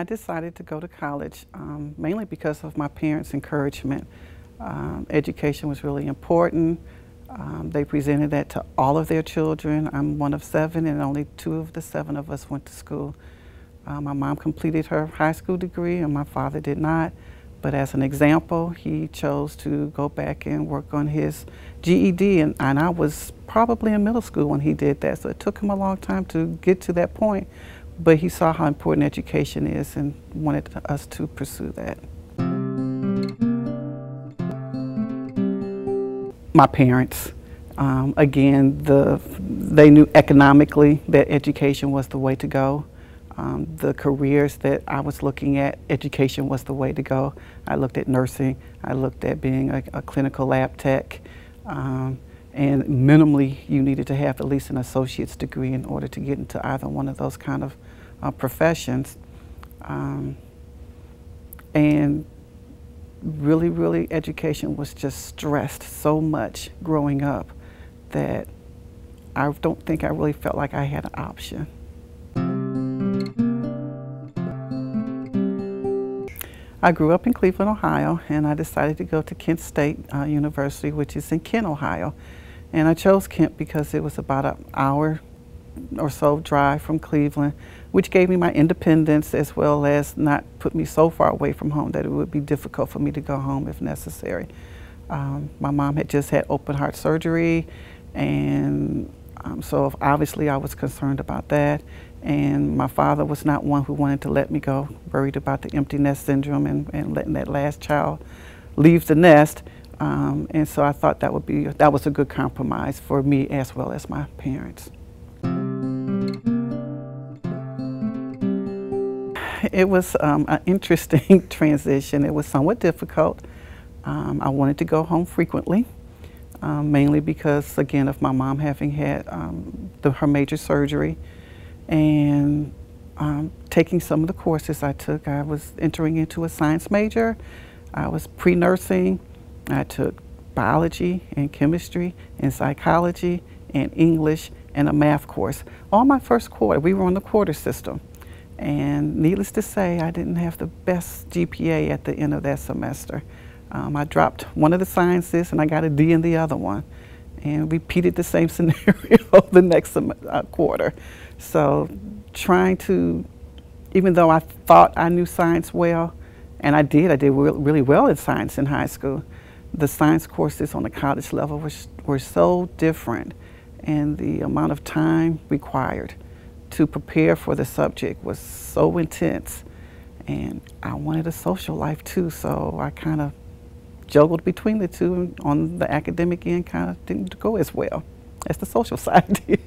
I decided to go to college mainly because of my parents' encouragement. Education was really important. They presented that to all of their children. I'm one of 7, and only 2 of the 7 of us went to school. My mom completed her high school degree, and my father did not. But as an example, he chose to go back and work on his GED, and I was probably in middle school when he did that. So it took him a long time to get to that point. But he saw how important education is and wanted us to pursue that. My parents, again, they knew economically that education was the way to go. The careers that I was looking at, education was the way to go. I looked at nursing, I looked at being a clinical lab tech, and minimally you needed to have at least an associate's degree in order to get into either one of those kind of professions. And really education was just stressed so much growing up that I don't think I really felt like I had an option. I grew up in Cleveland, Ohio, and I decided to go to Kent State University, which is in Kent, Ohio. And I chose Kent because it was about an hour or so drive from Cleveland, which gave me my independence as well as not put me so far away from home that it would be difficult for me to go home if necessary. My mom had just had open heart surgery, and so obviously I was concerned about that. And my father was not one who wanted to let me go, worried about the empty nest syndrome and letting that last child leave the nest. And so I thought that was a good compromise for me as well as my parents. It was an interesting transition. It was somewhat difficult. I wanted to go home frequently, mainly because, again, of my mom having had her major surgery. And taking some of the courses I took, I was entering into a science major. I was pre-nursing. I took biology and chemistry and psychology and English and a math course. All my first quarter, we were on the quarter system. And needless to say, I didn't have the best GPA at the end of that semester. I dropped one of the sciences and I got a D in the other one, and repeated the same scenario the next quarter. So trying to, even though I thought I knew science well, and I did really well in science in high school, the science courses on the college level were so different, and the amount of time required to prepare for the subject was so intense. And I wanted a social life too, so I kind of juggled between the two, and on the academic end kind of didn't go as well as the social side did.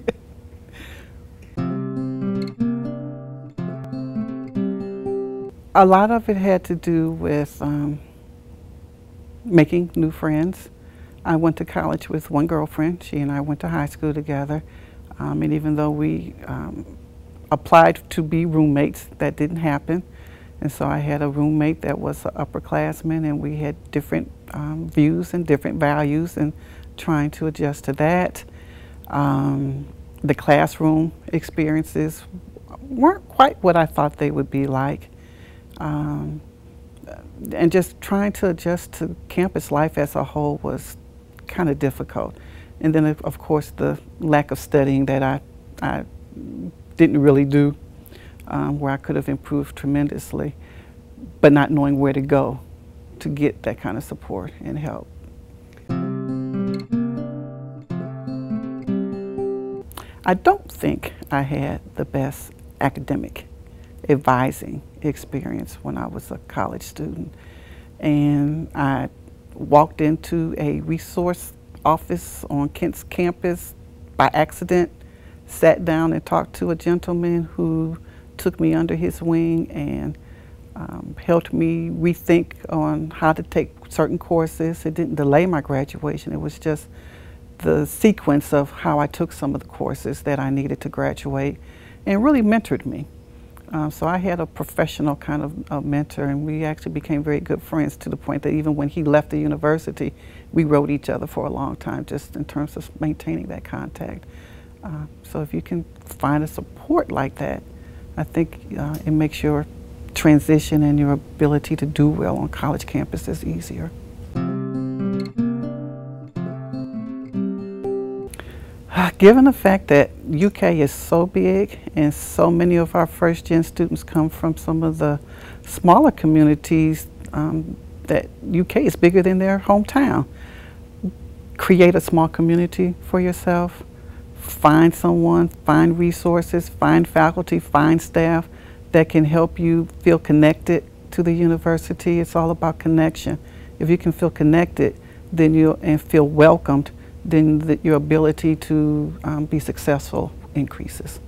A lot of it had to do with making new friends. I went to college with one girlfriend. She and I went to high school together. And even though we applied to be roommates, that didn't happen. And so I had a roommate that was an upperclassman, and we had different views and different values, and trying to adjust to that. The classroom experiences weren't quite what I thought they would be like. And just trying to adjust to campus life as a whole was kind of difficult. And then, of course, the lack of studying that I didn't really do, where I could have improved tremendously, but not knowing where to go to get that kind of support and help. I don't think I had the best academic advising experience when I was a college student. And I walked into a resource office on Kent's campus by accident, sat down and talked to a gentleman who took me under his wing and helped me rethink on how to take certain courses. It didn't delay my graduation. It was just the sequence of how I took some of the courses that I needed to graduate, and really mentored me. So I had a professional kind of a mentor, and we actually became very good friends to the point that even when he left the university, we wrote each other for a long time, just in terms of maintaining that contact. So if you can find a support like that, I think it makes your transition and your ability to do well on college campus is easier. Given the fact that UK is so big and so many of our first-gen students come from some of the smaller communities, that UK is bigger than their hometown. Create a small community for yourself. Find someone, find resources, find faculty, find staff that can help you feel connected to the university. It's all about connection. If you can feel connected, then and feel welcomed, then your ability to be successful increases.